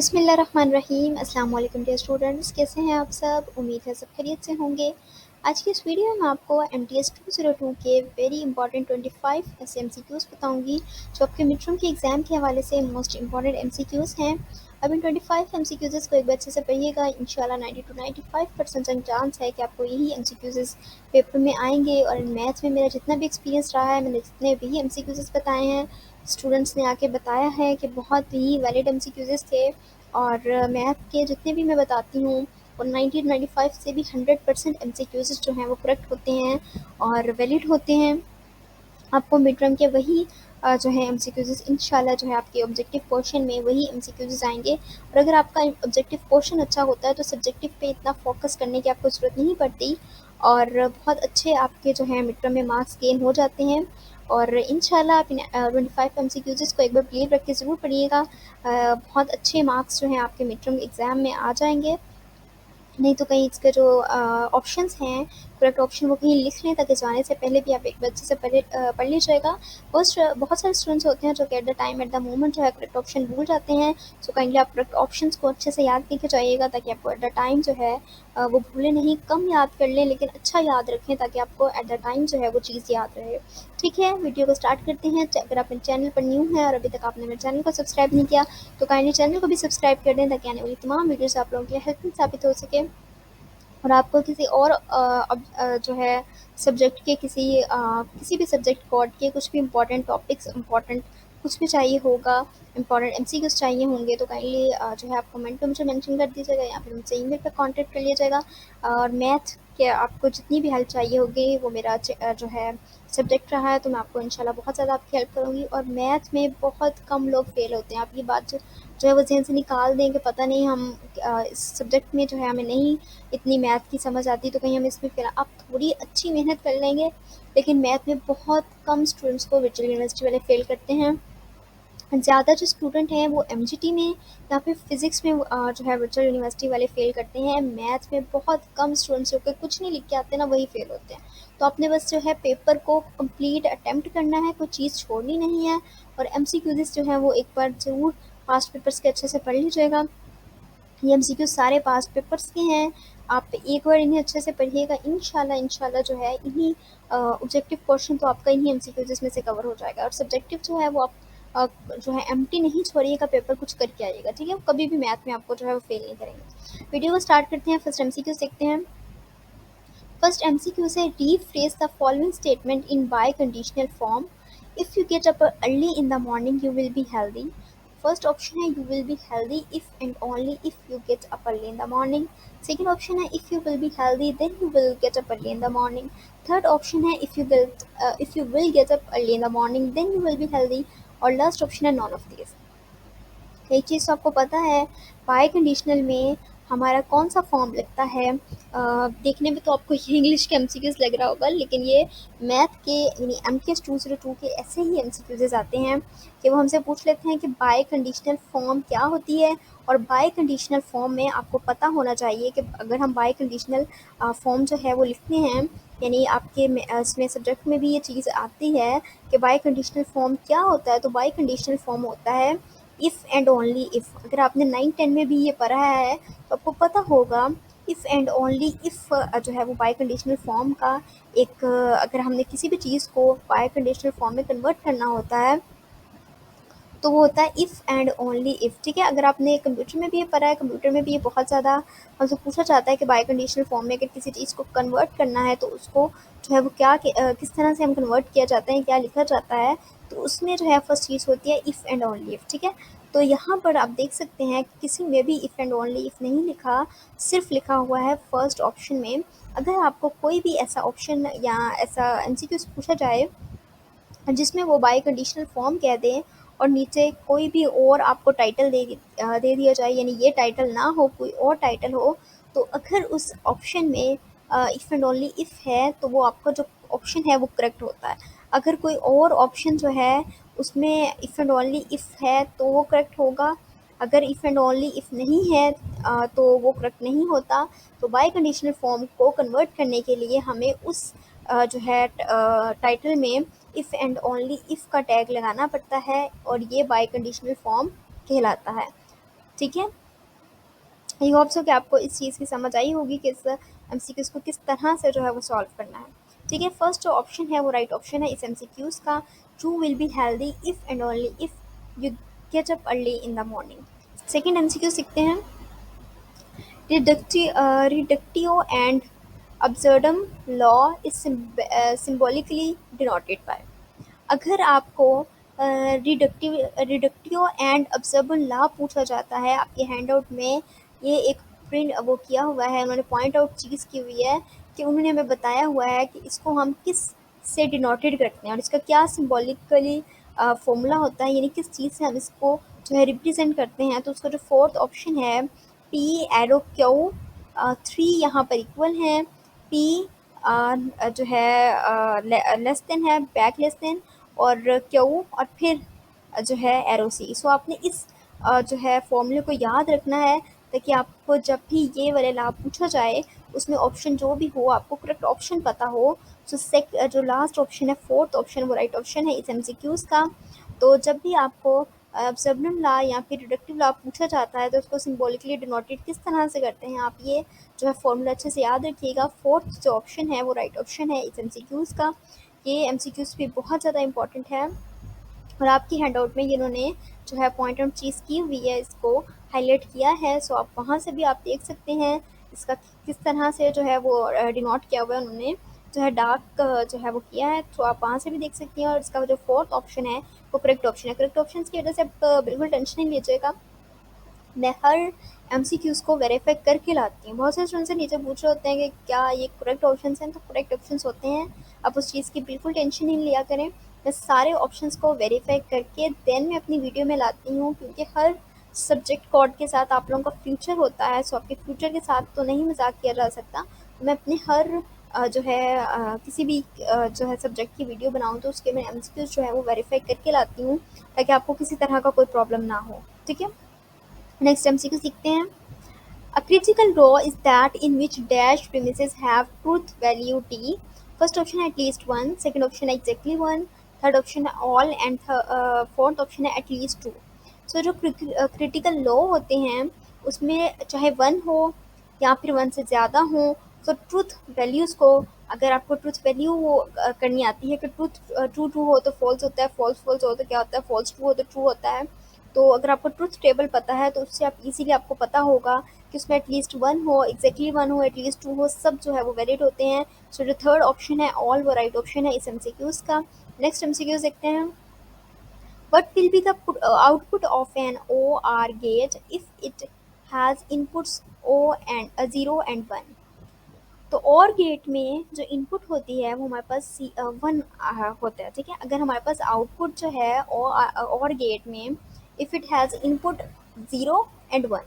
बिस्मिल्लाहिर्रहमानिर्रहीम। अस्सलाम वालेकुम डियर स्टूडेंट्स, कैसे हैं आप सब? उम्मीद है सब खैरियत से होंगे। आज की इस वीडियो में आपको MTS 202 के वेरी इंपॉर्टेंट 25 ऐसे MCQs बताऊंगी जो आपके मिड टर्म के एग्ज़ाम के हवाले से मोस्ट इंपॉर्टेंट MCQs हैं। अब इन 25 MCQs को एक बार अच्छे से पढ़िएगा। इंशाल्लाह 90 to 95% चांस है कि आपको यही MCQs पेपर में आएंगे। और मैथ्स में मेरा जितना भी एक्सपीरियंस रहा है, मैंने जितने भी MCQs बताए हैं, स्टूडेंट्स ने आके बताया है कि बहुत ही वैलिड MCQs थे। और मैथ के जितने भी मैं बताती हूँ और 90-95 से भी 100% MCQs जो हैं वो करेक्ट होते हैं और वैलिड होते हैं। आपको मिड टर्म के वही जो है MCQs इंशाल्लाह जो है आपके ऑब्जेक्टिव पोर्शन में वही MCQs आएंगे। और अगर आपका ऑब्जेक्टिव पोर्शन अच्छा होता है तो सब्जेक्टिव पे इतना फोकस करने की आपको ज़रूरत नहीं पड़ती और बहुत अच्छे आपके जो है मिड टर्म में मार्क्स गेन हो जाते हैं। और इंशाल्लाह आप इन 25 MCQs को एक बार बिलीव रख के ज़रूर पढ़िएगा। बहुत अच्छे मार्क्स जो हैं आपके मिड टर्म एग्ज़ाम में आ जाएंगे। नहीं तो कहीं इसके जो ऑप्शंस हैं, करेक्ट ऑप्शन वो कहीं लिख लें ताकि जाने से पहले भी आप एक बार अच्छे से पढ़ लीजिएगा। बहुत सारे स्टूडेंट्स होते हैं जो कि एट द मोमेंट जो है करेक्ट ऑप्शन भूल जाते हैं। सो काइंडली आप करेक्ट ऑप्शंस को अच्छे से याद करके जाइएगा ताकि आपको एट द टाइम जो है वो भूलें नहीं। कम याद कर लें लेकिन अच्छा याद रखें ताकि आपको एट द टाइम जो है वो चीज़ याद रहे। ठीक है, वीडियो को स्टार्ट करते हैं। अगर आप मेरे चैनल पर न्यू हैं और अभी तक आपने मेरे चैनल को सब्सक्राइब नहीं किया तो काइंडली चैनल को भी सब्सक्राइब कर दें ताकि आने वाली तमाम वीडियोज़ आप लोगों के लिए हेल्पफुल साबित हो सके। और आपको किसी और जो है सब्जेक्ट के किसी भी सब्जेक्ट कोड के कुछ भी इम्पोर्टेंट टॉपिक्स, इम्पोर्टेंट कुछ भी चाहिए होगा, इम्पोर्टेंट MCQs चाहिए होंगे तो काइंडली जो है आप कमेंट पे मुझे मेंशन कर दीजिएगा या फिर मुझसे ईमेल पे कांटेक्ट कर लीजिएगा। और मैथ के आपको जितनी भी हेल्प चाहिए होगी वो मेरा जो है सब्जेक्ट रहा है तो मैं आपको इंशाल्लाह बहुत ज़्यादा आपकी हेल्प करूँगी। और मैथ में बहुत कम लोग फेल होते हैं। आप ये बात जो है वो जहन से निकाल दें कि पता नहीं हम इस सब्जेक्ट में जो है हमें नहीं इतनी मैथ की समझ आती तो कहीं हम इसमें फिर आप थोड़ी अच्छी मेहनत कर लेंगे। लेकिन मैथ में बहुत कम स्टूडेंट्स को वर्चुअल यूनिवर्सिटी वाले फेल करते हैं। ज़्यादा जो स्टूडेंट हैं वो MGT में या फिर फिज़िक्स में जो है वर्चुअल यूनिवर्सिटी वाले फेल करते हैं। मैथ में बहुत कम स्टूडेंट्स होकर कुछ नहीं लिख के आते ना वही फेल होते हैं। तो आपने बस जो है पेपर को कंप्लीट अटेम्प्ट करना है, कोई चीज़ छोड़नी नहीं है। और MCQs जो है वो एक बार ज़रूर पास्ट पेपर्स के अच्छे से पढ़ लीजिएगा। ये MCQ सारे पास्ट पेपर्स के हैं। आप एक बार इन्हें अच्छे से पढ़िएगा। इंशाल्लाह जो है इन्हीं ऑब्जेक्टिव क्वेश्चन तो आपका इन्हीं MCQs में से कवर हो जाएगा। और सब्जेक्टिव जो है वो आप जो है एम्प्टी नहीं छोड़िएगा, पेपर कुछ करके आइएगा। ठीक है, कभी भी मैथ में आपको जो है वो फेल नहीं करेंगे। वीडियो को स्टार्ट करते हैं। फर्स्ट MCQ देखते हैं। फर्स्ट MCQ से rephrase the following statement in bi-conditional form. If you get up early in the morning, you will be healthy. First option है you will be healthy if and only if you get up early in the morning. Second option है if you will be healthy then you will get up early in the morning. Third option है if you will get up early in the morning then you will be healthy. और last option है none of these। एक चीज़ तो आपको पता है by conditional में हमारा कौन सा फॉर्म लगता है। देखने में तो आपको ये इंग्लिश के MCQs लग रहा होगा लेकिन ये मैथ के यानी MTS 202 के ऐसे ही MCQs आते हैं कि वो हमसे पूछ लेते हैं कि बाई कंडीशनल फॉर्म क्या होती है। और बाई कंडीशनल फॉर्म में आपको पता होना चाहिए कि अगर हम बाई कंडीशनल फॉर्म जो है वो लिखते हैं यानी आपके इसमें सब्जेक्ट में भी ये चीज़ आती है कि बाई कंडीशनल फॉर्म क्या होता है। तो बाई कंडीशनल फॉर्म होता है इफ़ एंड ओनली इफ़। अगर आपने 9-10 में भी ये पढ़ा है तो आपको पता होगा इफ़ एंड ओनली इफ़ जो है वो बाई कंडीशनल फॉर्म का एक अगर हमने किसी भी चीज़ को बाई कंडीशनल फॉर्म में कन्वर्ट करना होता है तो वो होता है इफ़ एंड ओनली इफ़। ठीक है, अगर आपने कंप्यूटर में भी ये पढ़ा है, कंप्यूटर में भी ये बहुत ज़्यादा हमसे पूछा जाता है कि बाई कंडीशनल फॉर्म में अगर किसी चीज़ को कन्वर्ट करना है तो उसको जो है वो किस तरह से हम कन्वर्ट किया जाता है, क्या लिखा जाता है। तो उसमें जो है फर्स्ट चीज़ होती है इफ़ एंड ओनली इफ़। ठीक है, तो यहाँ पर आप देख सकते हैं कि किसी में भी इफ़ एंड ओनली इफ़ नहीं लिखा, सिर्फ लिखा हुआ है फर्स्ट ऑप्शन में। अगर आपको कोई भी ऐसा ऑप्शन या ऐसा MCQ पूछा जाए जिसमें वो बाई कंडीशनल फॉर्म कह दें और नीचे कोई भी और आपको टाइटल दे दिया जाए यानी ये टाइटल ना हो, कोई और टाइटल हो, तो अगर उस ऑप्शन में इफ़ एंड ओनली इफ़ है तो वो आपका जो ऑप्शन है वो करेक्ट होता है। अगर कोई और ऑप्शन जो है उसमें इफ़ एंड ओनली इफ़ है तो वो करेक्ट होगा। अगर इफ़ एंड ओनली इफ़ नहीं है तो वो करेक्ट नहीं होता। तो बाई कंडीशनल फॉर्म को कन्वर्ट करने के लिए हमें उस जो है टाइटल में इफ़ एंड ओनली इफ़ का टैग लगाना पड़ता है और ये बाई कंडीशनल फॉर्म कहलाता है। ठीक है, आई होप सो कि आपको इस चीज़ की समझ आई होगी कि इस एमसीक्यूज़ को किस तरह से जो है वो सॉल्व करना है। ठीक है, फर्स्ट जो ऑप्शन है वो राइट ऑप्शन है इस एमसीक्यूज़ का, you will be healthy if and only if you get up early in the morning. Second MCQ सीखते हैं, reductio and absurdum law is symbolically denoted by। अगर आपको रिडक्टिव एंड ऑब्जर्बल लॉ पूछा जाता है, आपके हैंडआउट में ये एक प्रिंट वो किया हुआ है, उन्होंने पॉइंट आउट चीज़ की हुई है कि उन्होंने हमें बताया हुआ है कि इसको हम किस से डिनोटेड करते हैं और इसका क्या सिम्बॉलिकली फॉर्मूला होता है, यानी किस चीज़ से हम इसको जो है रिप्रेजेंट करते हैं। तो उसका जो फोर्थ ऑप्शन है पी एरो क्यू, थ्री यहाँ पर इक्वल हैं, पी जो है लेस देन है, बैक लेस देन, और क्यू और फिर जो है एरो सी। सो आपने इस जो है फॉर्मूले को याद रखना है ताकि आपको जब भी ये वाले लाभ पूछा जाए उसमें ऑप्शन जो भी हो आपको करेक्ट ऑप्शन पता हो। सो जो लास्ट ऑप्शन है फोर्थ ऑप्शन वो राइट ऑप्शन है इस एमसीक्यूज़ का। तो जब भी आपको सबनम ला या फिर रिडक्टिव ला पूछा जाता है तो उसको सिंबॉलिकली डिनोटेड किस तरह से करते हैं, आप ये जो है फॉर्मूला अच्छे से याद रखिएगा। फोर्थ जो ऑप्शन है वो राइट ऑप्शन है इस एमसीक्यूज़ का। ये एमसीक्यूज़ भी बहुत ज़्यादा इंपॉर्टेंट है और आपकी हैंडआउट में इन्होंने जो है पॉइंट आउट चीज़ की हुई है, इसको हाईलाइट किया है। सो आप वहाँ से भी आप देख सकते हैं इसका किस तरह से जो है वो डिनोट किया हुआ है, उन्होंने जो है डार्क जो है वो किया है। तो आप वहाँ से भी देख सकते हैं और इसका जो फोर्थ ऑप्शन है वो करेक्ट ऑप्शन है। करेक्ट ऑप्शन की वजह से आप बिल्कुल टेंशन नहीं लीजिएगा, मैं हर एमसीक्यूज़ को वेरीफाई करके लाती हूँ। बहुत से स्टूडेंट से नीचे पूछ रहे होते हैं कि क्या ये करेक्ट ऑप्शंस हैं, तो करेक्ट ऑप्शंस होते हैं, आप उस चीज़ की बिल्कुल टेंशन नहीं लिया करें। मैं सारे ऑप्शंस को वेरीफाई करके देन मैं अपनी वीडियो में लाती हूँ, क्योंकि हर सब्जेक्ट कोड के साथ आप लोगों का फ्यूचर होता है। सो आपके फ्यूचर के साथ तो नहीं मजाक किया जा सकता। मैं अपने हर जो है किसी भी जो है सब्जेक्ट की वीडियो बनाऊँ तो उसके मैं एमसीक्यूज़ जो है वो वेरीफाई करके लाती हूँ ताकि आपको किसी तरह का कोई प्रॉब्लम ना हो। ठीक है, नेक्स्ट एमसीक्यू सीखते हैं। A critical row is that in which dash premises have truth value t. First option है at least one, second option है exactly one, third option है all and fourth option है at least two. So जो critical law होते हैं उसमें चाहे one हो या फिर वन से ज़्यादा हो, तो ट्रूथ वैल्यूज़ को अगर आपको ट्रूथ वैल्यू वो करनी आती है कि ट्रूथ ट्रू ट्रू हो तो फॉल्स होता है, फॉल्स फॉल्स हो तो क्या होता है, फॉल्स ट्रू हो तो ट्रू होता है। तो अगर आपको ट्रूथ टेबल पता है तो उससे आप इजीली आपको पता होगा कि उसमें एटलीस्ट वन हो, एग्जैक्टली वन हो, एटलीस्ट टू हो, सब जो है वो वैलिड होते हैं। सो जो थर्ड ऑप्शन है ऑल वो राइट ऑप्शन है इस एमसीक्यूज़ का। नेक्स्ट एमसीक्यूज़ देखते हैं, what will be the output of an OR gate if it has inputs O and 0 and 1। तो और गेट में जो इनपुट होती है वो हमारे पास वन होता है। ठीक है, अगर हमारे पास आउटपुट जो है और गेट में if it has input 0 and 1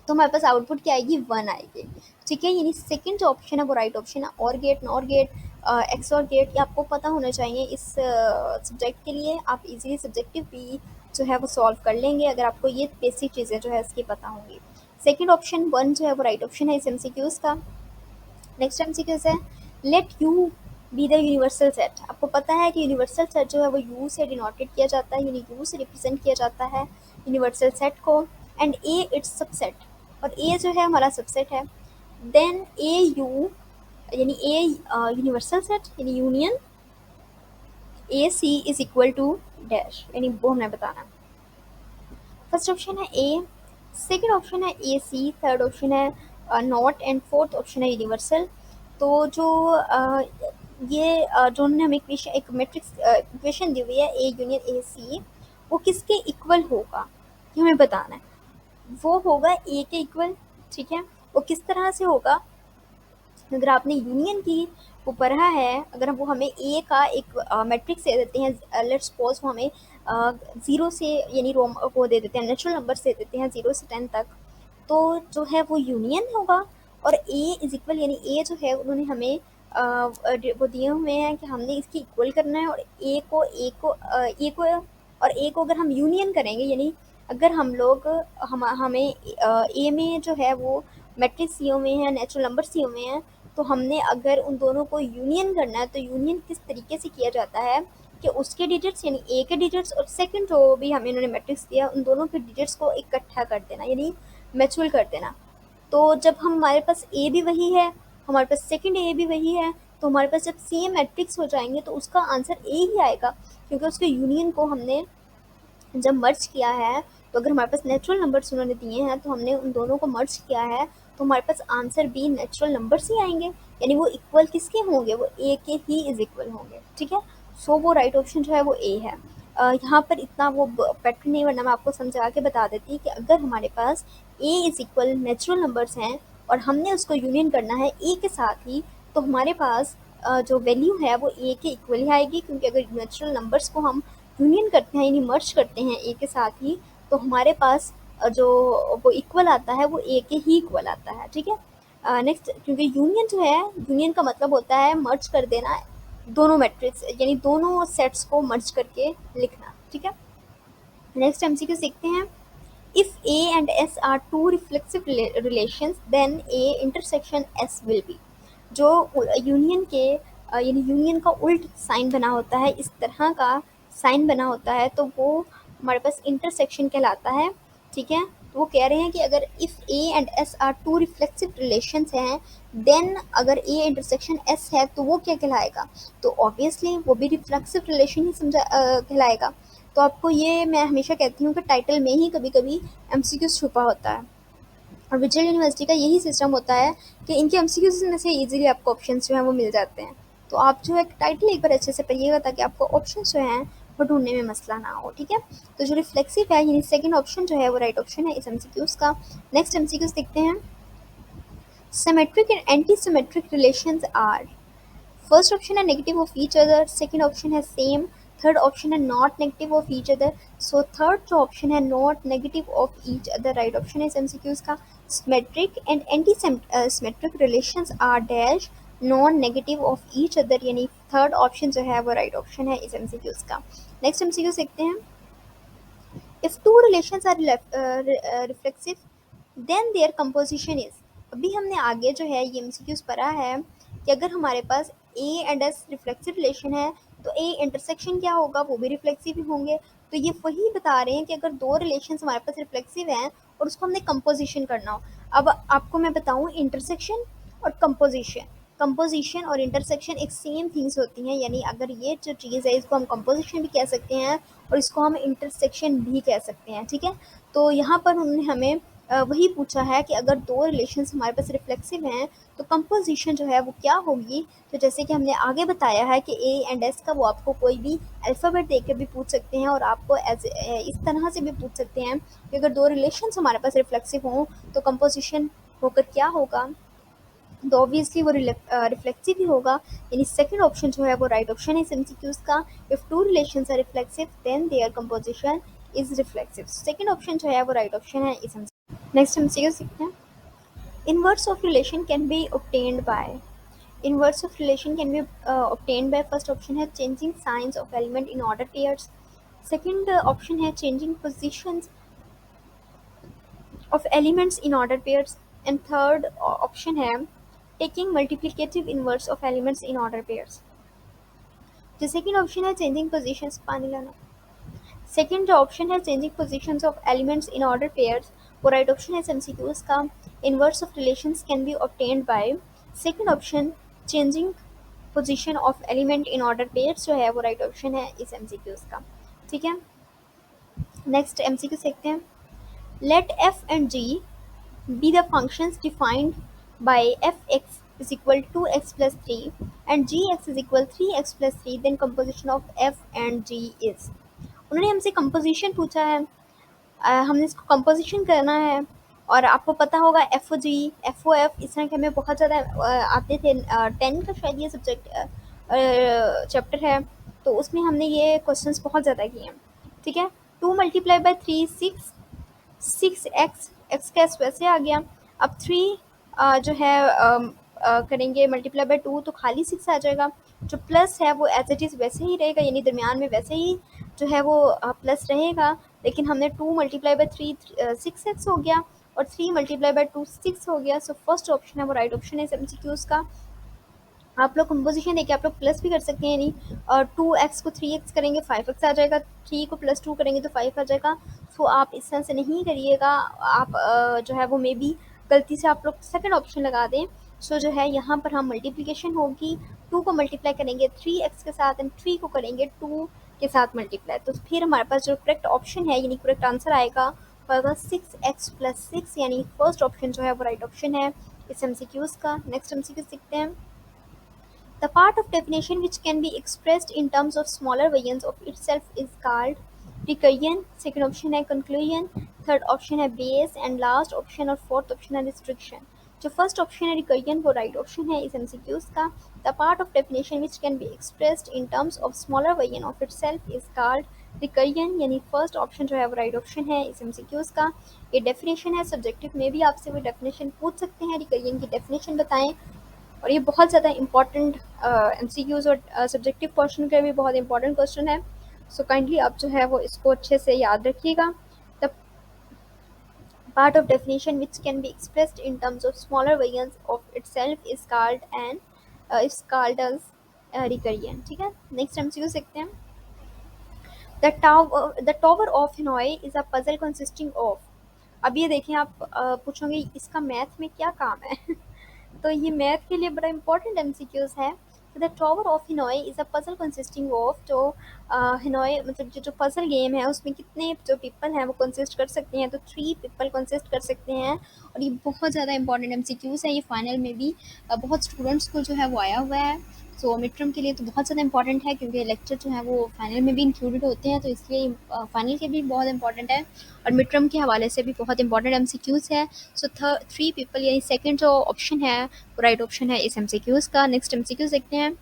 तो हमारे पास आउटपुट क्या आएगी, वन आएगी। ठीक है, यानी सेकंड जो ऑप्शन है वो राइट ऑप्शन है। और गेट, नॉर गेट, एक्स और गेट, ये आपको पता होना चाहिए इस सब्जेक्ट के लिए। आप इजीली सब्जेक्टिव भी जो है वो सॉल्व कर लेंगे अगर आपको ये बेसिक चीज़ें जो है इसकी पता होंगी। सेकंड ऑप्शन वन जो है वो राइट ऑप्शन है इस एमसीक्यूज़ का। नेक्स्ट एमसीक्यूज़ है, let you be the universal set. आपको पता है कि यूनिवर्सल सेट जो है वो यू से डिनोटेड किया जाता है, यानी यू से रिप्रेजेंट किया जाता है यूनिवर्सल सेट को। एंड ए इट्स सबसेट, और ए जो है हमारा सबसेट है। देन ए यू यानी ए यूनिवर्सल सेट यानी union A C is equal to dash, यानी वो हमें बताना। फर्स्ट ऑप्शन है ए, सेकेंड ऑप्शन है ए सी, थर्ड ऑप्शन है नॉट एंड फोर्थ ऑप्शन है यूनिवर्सल। तो जो ये जो उन्होंने हमें इक्वेशन एक मैट्रिक्स इक्वेशन दी हुई है ए यूनियन ए सी, वो किसके इक्वल होगा ये हमें बताना है। वो होगा ए के इक्वल। ठीक है, वो किस तरह से होगा, अगर आपने यूनियन की वो पढ़ा है, अगर वो हमें ए का एक मैट्रिक्स दे देते हैं, लेट्स सपोज वो हमें 0 से यानी रोम वो दे देते हैं, नेचुरल नंबर्स दे देते हैं 0 से 10 तक, तो जो है वो यूनियन होगा। और ए इज इक्वल यानी ए जो है उन्होंने हमें वो दिए हुए हैं कि हमने इसकी इक्वल करना है, और ए को अगर हम यूनियन करेंगे, यानी अगर हम लोग हमें ए में जो है वो मैट्रिक्स दिए हुए हैं, नेचुरल नंबर्स दिए हुए हैं, तो हमने अगर उन दोनों को यूनियन करना है तो यूनियन किस तरीके से किया जाता है कि उसके डिजिट्स यानी ए के डिजिट्स और सेकंड जो भी हमें इन्होंने मैट्रिक्स दिया उन दोनों के डिजिट्स को इकट्ठा कर देना यानी मैचुअल कर देना। तो जब हमारे पास ए भी वही है, हमारे पास सेकंड ए भी वही है, तो हमारे पास जब सेम मैट्रिक्स हो जाएंगे तो उसका आंसर ए ही आएगा, क्योंकि उसके यूनियन को हमने जब मर्ज किया है, तो अगर हमारे पास नेचुरल नंबर्स उन्होंने दिए हैं तो हमने उन दोनों को मर्ज किया है, तो हमारे पास आंसर भी नेचुरल नंबर्स ही आएंगे, यानी वो इक्वल किसके होंगे, वो ए के ही इज इक्वल होंगे। ठीक है, सो वो राइट ऑप्शन जो है वो ए है। यहाँ पर इतना वो पैटर्न नहीं, वरना मैं आपको समझा के बता देती कि अगर हमारे पास ए इज इक्वल नेचुरल नंबर्स हैं और हमने उसको यूनियन करना है ए के साथ ही, तो हमारे पास जो वैल्यू है वो ए के इक्वल ही आएगी, क्योंकि अगर नेचुरल नंबर्स को हम यूनियन करते हैं यानी मर्ज करते हैं ए के साथ ही, तो हमारे पास जो वो इक्वल आता है वो ए के ही इक्वल आता है। ठीक है, नेक्स्ट, क्योंकि यूनियन जो है, यूनियन का मतलब होता है मर्ज कर देना, दोनों मैट्रिक्स यानी दोनों सेट्स को मर्ज करके लिखना। ठीक है, नेक्स्ट एमसीक्यू सीखते हैं। If A and S are two reflexive relations then A intersection S will be. जो यूनियन के यानी यूनियन का उल्ट साइन बना होता है, इस तरह का साइन बना होता है, तो वो हमारे पास इंटरसेक्शन कहलाता है। ठीक है, तो वो कह रहे हैं कि अगर if A and S are two reflexive relations हैं, देन अगर ए इंटरसेक्शन एस है तो वो क्या कहलाएगा, तो ऑब्वियसली वो भी रिफ्लेक्सिव रिलेशन ही समझा कहलाएगा। तो आपको ये मैं हमेशा कहती हूँ कि टाइटल में ही कभी कभी एमसीक्यूज छुपा होता है, और विजय यूनिवर्सिटी का यही सिस्टम होता है कि इनके एमसीक्यूज में से इजीली आपको ऑप्शंस जो हैं वो मिल जाते हैं। तो आप जो है टाइटल एक बार अच्छे से पढ़िएगा ताकि आपको ऑप्शंस जो हैं वो ढूंढने में मसला ना हो। ठीक है, तो जो रिफ्लेक्सिव है यानी सेकंड ऑप्शन जो है वो राइट ऑप्शन है इस एमसीक्यूज का। नेक्स्ट एमसीक्यूज देखते हैं। Symmetric and anti symmetric relations are, first option है negative of each other, second option है सेम, थर्ड ऑप्शन है not negative of each other. So third जो ऑप्शन है not negative of each other right option है इस MCQs का। Symmetric and anti symmetric relations are dash non negative of each other, यानी third option जो है वो राइट ऑप्शन है इस एमसीक्यूज का। नेक्स्ट एमसीक्यू देखते हैं। If two relations are reflexive then their composition is, अभी हमने आगे जो है ये एमसीक्यूज पढ़ा है कि अगर हमारे पास A and S reflexive relation है तो ए इंटरसेक्शन क्या होगा, वो भी रिफ्लेक्सिव ही होंगे। तो ये वही बता रहे हैं कि अगर दो रिलेशन हमारे पास रिफ्लेक्सिव हैं और उसको हमने कंपोजिशन करना हो। अब आपको मैं बताऊँ, इंटरसेक्शन और कंपोजिशन और इंटरसेक्शन एक सेम थिंग्स होती हैं, यानी अगर ये जो चीज़ है इसको हम कंपोजिशन भी कह सकते हैं और इसको हम इंटरसेक्शन भी कह सकते हैं। ठीक है, तो यहाँ पर उन्होंने हमें वही पूछा है कि अगर दो रिलेशंस हमारे पास रिफ्लेक्सिव हैं तो कंपोजिशन जो है वो क्या होगी। तो जैसे कि हमने आगे बताया है कि ए एंड एस का वो आपको कोई भी अल्फ़ाबेट देकर भी पूछ सकते हैं और आपको इस तरह से भी पूछ सकते हैं कि अगर दो रिलेशंस हमारे पास रिफ्लेक्सिव हों तो कंपोजिशन होकर क्या होगा, तो ऑब्वियसली वो रिफ्लेक्सिव ही होगा, यानी सेकंड ऑप्शन जो है वो राइट ऑप्शन है इस एमसीक्यूज का। If two relations are reflexive then their composition is reflexive, second option जो है वो राइट ऑप्शन है इस एमसीक्यू। नेक्स्ट एमसीक्यू सीखते हैं। Inverse of relation can be obtained by, inverse of relation can be obtained by, first option है changing signs of element in order pairs, second option है changing positions of elements in order pairs, and third option है taking multiplicative inverse of elements in order pairs। जो second option है changing positions, पानी लाना, second जो option है changing positions of elements in order pairs, वो right option है MCQs का। Inverse of relations can be obtained by, second option changing position of element in order pairs जो है वो राइट ऑप्शन है इस एमसीक्यूज का। ठीक है, नेक्स्ट एमसीक्यू देखते हैं। Let F and G be the functions defined by fx is equal to x plus 3 and gx is equal 3x plus 3, then composition of f and g is। उन्होंने हमसे composition पूछा है, हमने इसको composition करना है, और आपको पता होगा एफ ओ जी, एफ ओ एफ इस तरह के हमें बहुत ज़्यादा आते थे, 10 का शायद ये सब्जेक्ट चैप्टर है, तो उसमें हमने ये क्वेश्चंस बहुत ज़्यादा किए हैं। ठीक है, 2 मल्टीप्लाई बाई 3 6, 6x, एक्स का एस वैसे आ गया। अब 3 जो है करेंगे मल्टीप्लाई बाय 2 तो खाली 6 आ जाएगा, जो प्लस है वो एज इट इज़ वैसे ही रहेगा, यानी दरमियान में वैसे ही जो है वो प्लस रहेगा, लेकिन हमने 2 मल्टीप्लाई बाय 3 6x हो गया और 3 मल्टीप्लाई बाय 2 6 हो गया। सो फर्स्ट ऑप्शन है वो राइट ऑप्शन है एमसीक्यूज का। आप लोग कंपोजिशन देखिए, आप लोग प्लस भी कर सकते हैं, यानी और 2x को 3x करेंगे 5x आ जाएगा, 3 को +2 करेंगे तो 5 आ जाएगा। सो आप इस तरह से नहीं करिएगा, आप जो है वो मे बी गलती से आप लोग सेकंड ऑप्शन लगा दें। सो जो है यहाँ पर हम मल्टीप्लिकेशन होगी, 2 को मल्टीप्लाई करेंगे 3x के साथ एंड 3 को करेंगे 2 के साथ मल्टीप्लाई, तो फिर हमारे पास जो करेक्ट ऑप्शन है यानी करेक्ट आंसर आएगा वो आएगा 6x + 6, यानी फर्स्ट ऑप्शन जो है वो राइट ऑप्शन है इस एमसीक्यूज़ का। नेक्स्ट एमसीक्यू सीखते हैं। The part of definition which can be expressed in terms of smaller variants of itself is called recursion. Second option है conclusion, third option है base and last option और fourth option है restriction. जो first option है recursion वो right option है इस MCQs का। The part of definition which can be expressed in terms of smaller variant of itself is called recursion, यानी first option जो है वो राइट ऑप्शन है इस MCQs का। ये डेफिनेशन है, सब्जेक्टिव में भी आपसे वो डेफिनेशन पूछ सकते हैं, recursion की डेफिनेशन बताएं। और ये बहुत ज़्यादा इंपॉर्टेंट MCQs और सब्जेक्टिव पोर्शन का भी बहुत इंपॉर्टेंट क्वेश्चन है। सो काइंडली आप जो है वो इसको अच्छे से याद रखिएगा। The part of definition which can be expressed in terms of smaller variance of itself is called as recursion. ठीक है, नेक्स्ट MCQ देखते हैं। The tower of Hanoi is a puzzle consisting of. अब ये देखें, आप पूछोगे इसका मैथ में क्या काम है तो ये मैथ के लिए बड़ा इंपॉर्टेंट MCQs है। The tower of Hanoi is a puzzle consisting of, जो हिनोई मतलब जो पजल गेम है उसमें कितने जो पीपल हैं वो कंसिस्ट कर सकते हैं, तो 3 पीपल कंसिस्ट कर सकते हैं। और ये बहुत ज़्यादा इंपॉर्टेंट MCQs है, ये फाइनल में भी बहुत स्टूडेंट्स को जो है वो आया हुआ है। सो मिड टर्म के लिए तो बहुत ज़्यादा इंपॉर्टेंट है, क्योंकि लेक्चर जो है वो फाइनल में भी इंक्लूडेड होते हैं, तो इसलिए फाइनल के भी बहुत इंपॉर्टेंट है और मिड टर्म के हवाले से भी बहुत इंपॉर्टेंट MCQs है। सो 3 पीपल यानी सेकंड जो ऑप्शन है वो राइट ऑप्शन है इस MCQs का। नेक्स्ट MCQs देखते हैं।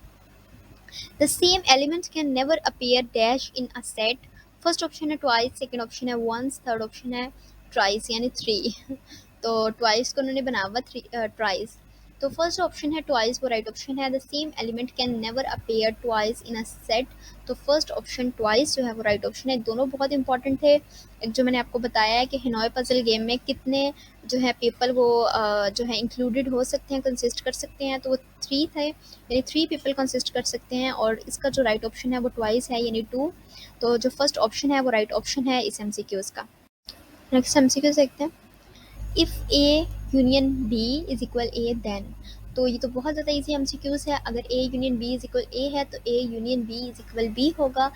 The same element can never appear dash in a set. First option है ट्वाइस, सेकंड ऑप्शन है वंस, थर्ड ऑप्शन है ट्राइस यानी 3 तो ट्वाइस को उन्होंने बना हुआ ट्राइस। तो फर्स्ट ऑप्शन है ट्वाइस वो राइट ऑप्शन है। The same element can never appear twice in a set, तो फर्स्ट ऑप्शन ट्वाइस जो है वो राइट ऑप्शन है। दोनों बहुत इंपॉर्टेंट थे। एक जो मैंने आपको बताया है कि हिनोई पजल गेम में कितने जो है पीपल वो जो है इंक्लूडेड हो सकते हैं, कंसिस्ट कर सकते हैं, तो वो 3 थे, यानी 3 पीपल कंसिस्ट कर सकते हैं। और इसका जो राइट ऑप्शन है वो ट्वाइस है यानी 2। तो जो फर्स्ट ऑप्शन है वो राइट ऑप्शन है इस MCQs का। नेक्स्ट MCQ देखते हैं। If A union B is equal A then, तो ये तो बहुत ज़्यादा इजी MCQs है। अगर A union B is equal A है तो A union B is equal B होगा।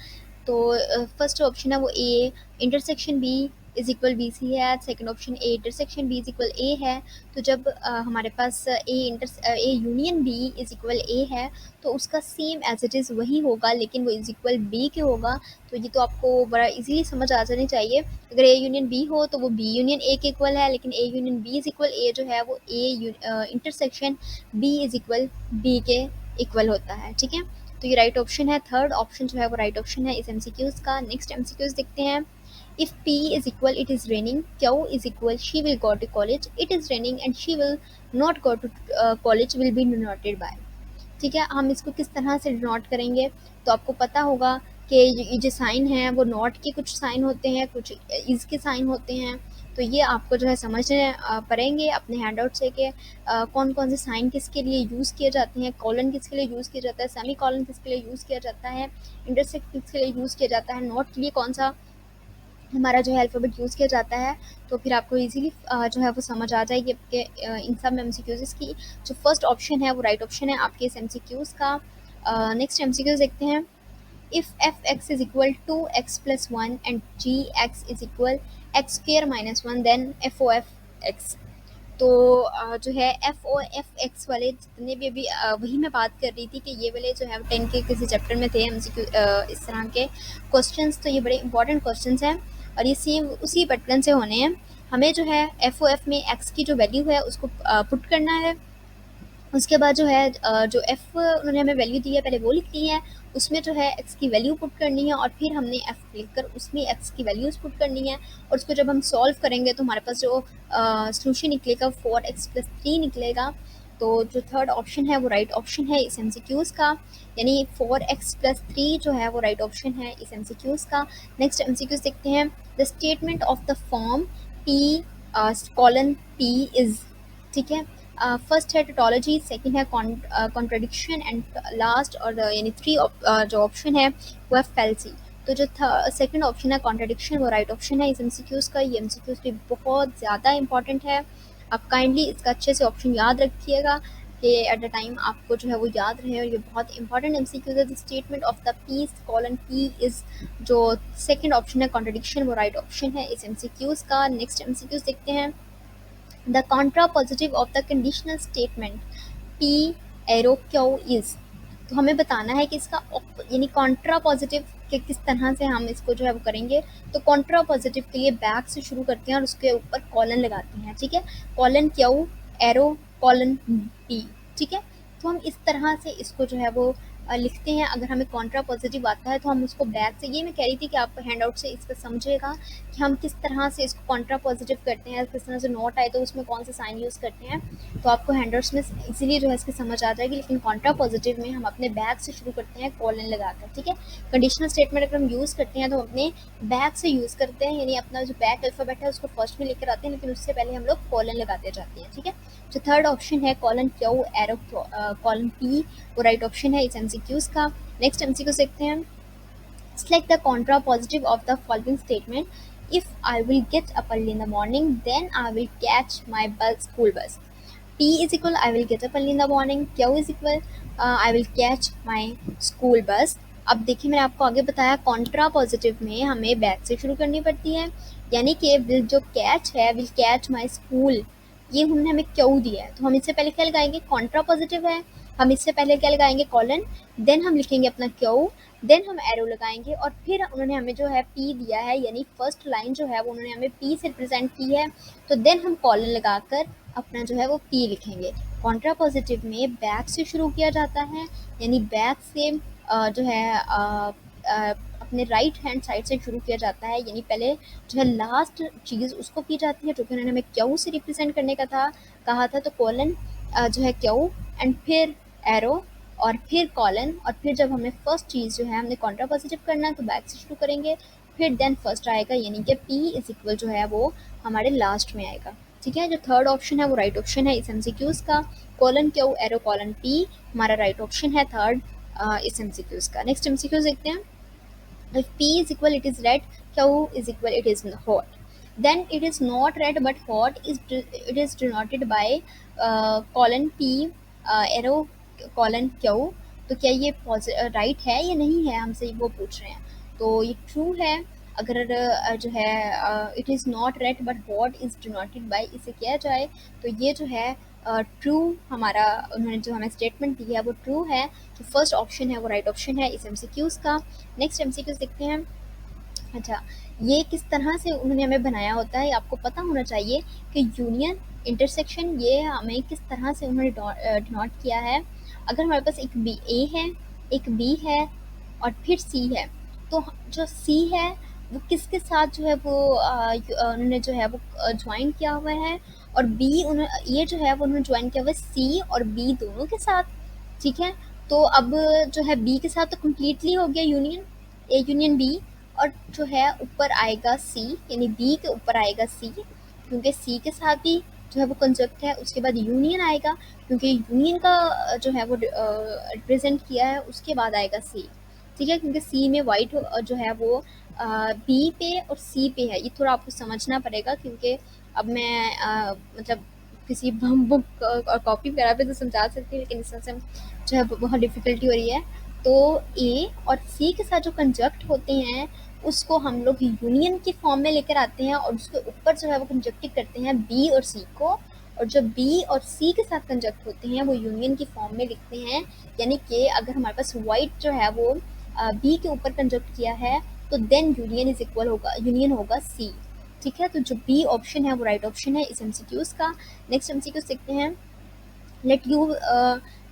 तो फर्स्ट ऑप्शन है वो A intersection B is equal B C है, second option A intersection B is equal A है। तो जब हमारे पास A union B is equal A है तो उसका सेम एज इट इज़ वही होगा, लेकिन वो इज इक्वल बी के होगा। तो ये तो आपको बड़ा इजीली समझ आ जानी चाहिए। अगर ए यूनियन बी हो तो वो बी यूनियन ए के इक्वल है, लेकिन A union B is equal A जो है वो A intersection B is equal B के इक्वल होता है। ठीक है, तो ये राइट ऑप्शन है, थर्ड ऑप्शन जो है वो राइट ऑप्शन है इस MCQs का। नेक्स्ट MCQs देखते हैं। If P is equal it is raining, Q is equal she will go to college, it is raining and she will not go to college will be denoted by. ठीक है, हम इसको किस तरह से denote करेंगे, तो आपको पता होगा कि ये जो साइन है वो नॉट के कुछ साइन होते हैं, कुछ इज़ के साइन होते हैं। तो ये आपको जो है समझने पड़ेंगे अपने हैंड आउट से कि कौन कौन से साइन किसके लिए यूज़ किए जाते हैं, कॉलन किसके लिए यूज़ किया जाता है, सेमी कॉलन किसके लिए यूज़ किया जाता है, इंटरसेक्ट किसके लिए यूज़ किया जाता है, नॉट के लिए कौन सा हमारा जो है अल्फ़ाबेट यूज़ किया जाता है। तो फिर आपको इजीली जो है वो समझ आ जाएगी कि इन सब MCQs की जो फर्स्ट ऑप्शन है वो राइट ऑप्शन है आपके इस MCQs का। नेक्स्ट MCQs देखते हैं। If fx is equal to x plus 1 and gx is equal x square minus 1 then f(x)। तो जो है f(x) वाले जितने भी अभी वही मैं बात कर रही थी कि ये वाले जो है 10 के किसी चैप्टर में थे MCQ इस तरह के क्वेश्चंस। तो ये बड़े इंपॉर्टेंट क्वेश्चंस हैं और ये सेम उसी पैटर्न से होने हैं। हमें जो है f(f) में x की जो वैल्यू है उसको पुट करना है। उसके बाद जो है जो f उन्होंने हमें वैल्यू दी है पहले वो लिखनी है, उसमें जो है x की वैल्यू पुट करनी है और फिर हमने f लिखकर उसमें x की वैल्यूज़ पुट करनी है। और उसको जब हम सॉल्व करेंगे तो हमारे पास जो सॉल्यूशन निकलेगा 4x + 3 निकलेगा। तो जो थर्ड ऑप्शन है वो राइट ऑप्शन है इस MCQs का, यानी 4x + 3 जो है वो राइट ऑप्शन है इस MCQs का। नेक्स्ट MCQs देखते हैं। The statement of the form p (p) is, ठीक है, फर्स्ट है टोटोलॉजी, सेकंड है कॉन्ट्रडिक्शन एंड लास्ट और यानी थ्री जो ऑप्शन है वो है फैल्सी। तो जो सेकंड ऑप्शन है कॉन्ट्रडिक्शन वो राइट ऑप्शन है इस एमसीक्यूज का। ये एमसीक्यूज भी बहुत ज़्यादा इंपॉर्टेंट है, आप काइंडली इसका अच्छे से ऑप्शन याद रखिएगा कि एट द टाइम आपको जो है वो याद रहे। और ये बहुत इंपॉर्टेंट एमसीक्यूज है। The statement of the p's colon p is जो सेकंड ऑप्शन है कॉन्ट्रडिक्शन वो राइट ऑप्शन है इस एमसीक्यूज का। नेक्स्ट एमसीक्यूज देखते हैं। The contrapositive of the conditional statement p arrow q is. तो हमें बताना है कि इसका यानी कॉन्ट्रा पॉजिटिव के किस तरह से हम इसको जो है वो करेंगे। तो कॉन्ट्रा पॉजिटिव के लिए बैक से शुरू करते हैं और उसके ऊपर कॉलन लगाते हैं, ठीक है। Colon Q arrow colon P, ठीक है। तो हम इस तरह से इसको जो है वो लिखते हैं। अगर हमें कॉन्ट्रा पॉजिटिव आता है तो हम उसको बैक से, ये मैं कह रही थी कि आप हैंड आउट से इसका समझिएगा कि हम किस तरह से इसको कॉन्ट्रा पॉजिटिव करते हैं, किस तरह से नोट आए तो उसमें कौन सा साइन यूज़ करते हैं। तो आपको हैंड आउट्स में इजीली जो है इसकी समझ आ जाएगी। लेकिन कॉन्ट्रा पॉजिटिव में हम अपने बैक से शुरू करते हैं कॉलन लगाकर, ठीक है। कंडीशनल स्टेटमेंट अगर हम यूज़ करते हैं तो हम अपने बैक से यूज़ करते हैं, यानी अपना जो बैक अल्फ़ाबेट है उसको फर्स्ट में लेकर आते हैं, लेकिन उससे पहले हम लोग कॉलन लगाते जाते हैं, ठीक है। जो थर्ड ऑप्शन है colon Q arrow colon P वो राइट ऑप्शन है इस एमसीक्यूज का। नेक्स्ट एमसीक्यू देखते हैं। Select the contrapositive of the following statement. If I will get up early in the morning, then I will catch my school bus. P is equal I will get up early in the morning. Q is equal I will catch my school bus. अब देखिए मैंने आपको आगे बताया Contra positive में हमें back से शुरू करनी पड़ती है, यानी कि विल जो कैच है विल कैच माई स्कूल, ये हमने हमें क्यों दिया है तो हम इससे पहले क्या लगाएंगे, कॉन्ट्रा पॉजिटिव है, हम इससे पहले क्या लगाएंगे कॉलन, देन हम लिखेंगे अपना क्यों, देन हम एरो लगाएंगे और फिर उन्होंने हमें जो है पी दिया है, यानी फर्स्ट लाइन जो है वो उन्होंने हमें पी से रिप्रेजेंट की है, तो देन हम कॉलन लगाकर अपना जो है वो पी लिखेंगे। कॉन्ट्रा पॉजिटिव में बैक से शुरू किया जाता है, यानी बैक से जो है अपने राइट हैंड साइड से शुरू किया जाता है, यानी पहले जो है लास्ट चीज़ उसको की जाती है जो कि उन्होंने हमें क्यू से रिप्रेजेंट करने का कहा था। तो कॉलन जो है क्यू एंड फिर एरो और फिर कॉलन, और फिर जब हमें फर्स्ट चीज़ जो है हमने कॉन्ट्रा पॉजिटिव करना है तो बैक से शुरू करेंगे, फिर देन फर्स्ट आएगा, यानी कि पी इज इक्वल जो है वो हमारे लास्ट में आएगा, ठीक है। जो थर्ड ऑप्शन है वो राइट ऑप्शन है इस एमसीक्यूज़ का। Colon Q arrow colon P हमारा राइट ऑप्शन है थर्ड इस एमसीक्यूज़ का। नेक्स्ट एमसीक्यूज़ देखते हैं। If P is equal, it is red. Q is equal, it is hot. Then it is not red but hot. It is denoted by colon P arrow colon Q. तो क्या ये right है या नहीं है, हमसे वो पूछ रहे हैं। तो ये ट्रू है। अगर जो है it is not red but hot is denoted by इसे किया जाए तो ये जो है ट्रू हमारा उन्होंने जो हमें स्टेटमेंट दी है वो ट्रू है। तो फर्स्ट ऑप्शन है वो राइट ऑप्शन है इस एमसीक्यूज़ का। नेक्स्ट एमसीक्यूज़ देखते हैं। अच्छा, ये किस तरह से उन्होंने हमें बनाया होता है आपको पता होना चाहिए कि यूनियन इंटरसेक्शन ये हमें किस तरह से उन्होंने डिनोट किया है। अगर हमारे पास एक बी ए है, एक बी है और फिर सी है, तो जो सी है वो किसके साथ जो है वो उन्होंने जो है वो ज्वाइन किया हुआ है, और बी ये जो है वो उन्होंने ज्वाइन किया हुआ है सी और बी दोनों के साथ, ठीक है। तो अब जो है बी के साथ तो कम्प्लीटली हो गया यूनियन, ए यूनियन बी, और जो है ऊपर आएगा सी, यानी बी के ऊपर आएगा सी क्योंकि सी के साथ भी जो है वो कंजक्ट है। उसके बाद यूनियन आएगा क्योंकि यूनियन का जो है वो रिप्रेजेंट किया है, उसके बाद आएगा सी, ठीक है। क्योंकि सी में वाइट जो है वो बी पे और सी पे है, ये थोड़ा आपको समझना पड़ेगा क्योंकि अब मैं मतलब किसी बुक और कॉपी वगैरह पे तो समझा सकती हूँ, लेकिन इस तरह से जो है बहुत डिफ़िकल्टी हो रही है। तो ए और सी के साथ जो कंजक्ट होते हैं उसको हम लोग यूनियन की फॉर्म में लेकर आते हैं और उसके ऊपर जो है वो कंजक्टिव करते हैं बी और सी को, और जब बी और सी के साथ कंजक्ट होते हैं वो यूनियन की फॉर्म में लिखते हैं। यानी कि अगर हमारे पास वाइट जो है वो बी के ऊपर कंजक्ट किया है तो देन यूनियन इज इक्वल होगा, यूनियन होगा सी, ठीक है। तो जो बी ऑप्शन है वो राइट ऑप्शन है इस एमसीक्यूज़ का। नेक्स्ट एमसीक्यूज़ देखते हैं। Let you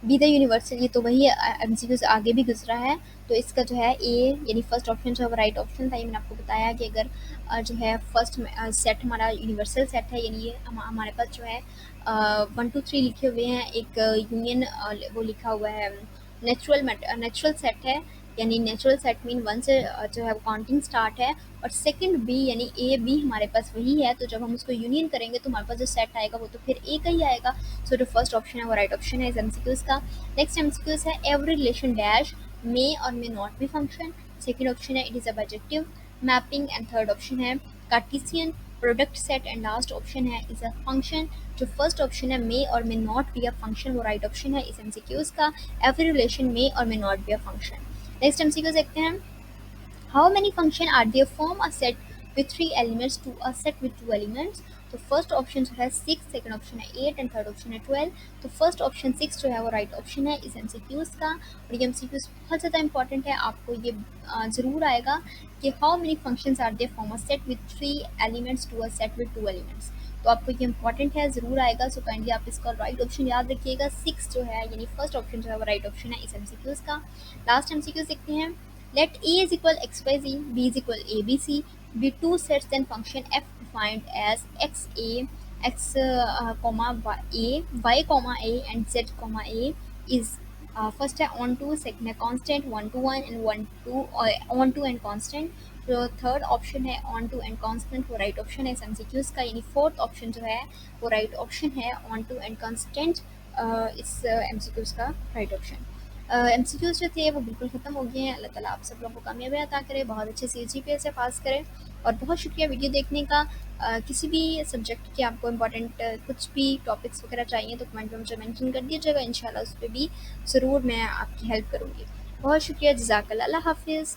be the universal, ये तो वही एमसीक्यू से आगे भी गुजरा है। तो इसका जो है ए यानी फर्स्ट ऑप्शन जो है वो राइट ऑप्शन था। ये मैंने आपको बताया कि अगर जो है फर्स्ट सेट हमारा यूनिवर्सल सेट है, यानी ये हमारे पास जो है 1 2 3 लिखे हुए हैं, एक यूनियन वो लिखा हुआ है नेचुरल सेट है, यानी नेचुरल सेट मीन 1 से जो है वो काउंटिंग स्टार्ट है, और सेकंड बी यानी ए बी हमारे पास वही है, तो जब हम उसको यूनियन करेंगे तो हमारे पास जो सेट आएगा वो तो फिर ए का ही आएगा। सो जो फर्स्ट ऑप्शन है वो राइट ऑप्शन है इस एमसीक्यूज का। नेक्स्ट एमसीक्यूज है एवरी रिलेशन डैश मे और may not be function. Second option है it is a bijective mapping, and third option है Cartesian product set, and last option है इज अ फंक्शन। जो first option है may और may not be a function वो right option है इस MCQs का। एवरी रिलेशन मे और may not be a function. Next MCQ देखते हैं। How many functions are there form a set with 3 elements to a set with 2 elements? तो first option जो है 6, सेकंड ऑप्शन है 8 एंड थर्ड ऑप्शन है 12। तो first option 6 जो है वो राइट ऑप्शन है इस एमसीक्यूज का। और ये एमसीक्यूज बहुत ज़्यादा इंपॉर्टेंट है, आपको ये ज़रूर आएगा कि how many functions are there from a set with 3 elements to a set with 2 elements. तो आपको ये इंपॉर्टेंट है, ज़रूर आएगा। सो काइंडली आप इसका राइट ऑप्शन याद रखिएगा, 6 जो है यानी फर्स्ट ऑप्शन जो है वो राइट ऑप्शन है इस एमसीक्यूज का। लास्ट एमसीक्यूज देखते हैं। Let A is equal xyz, B is equal abc, be two sets then function f defined as xa, x comma y comma a and z comma a is first है on to, second है constant 1 to 1 and 1 to on to and constant। तो third option है on to and constant वो right option है इस MCQs का, यानी fourth option जो है वो राइट ऑप्शन है ऑन टू एंड कांस्टेंट इस एमसीक्यूज का राइट ऑप्शन। एमसीक्यूज जो थे वो बिल्कुल ख़त्म हो गए हैं। अल्लाह ताला आप सब लोगों को कामयाबी अता करे, बहुत अच्छे से जीपीए से पास करें। और बहुत शुक्रिया वीडियो देखने का। किसी भी सब्जेक्ट के आपको इंपॉर्टेंट कुछ भी टॉपिक्स वगैरह चाहिए तो कमेंट में मुझे मेंशन कर दीजिएगा, इंशाल्लाह उस पर भी ज़रूर मैं आपकी हेल्प करूँगी। बहुत शुक्रिया, जज़ाकल्लाह, अल्लाह हाफिज़।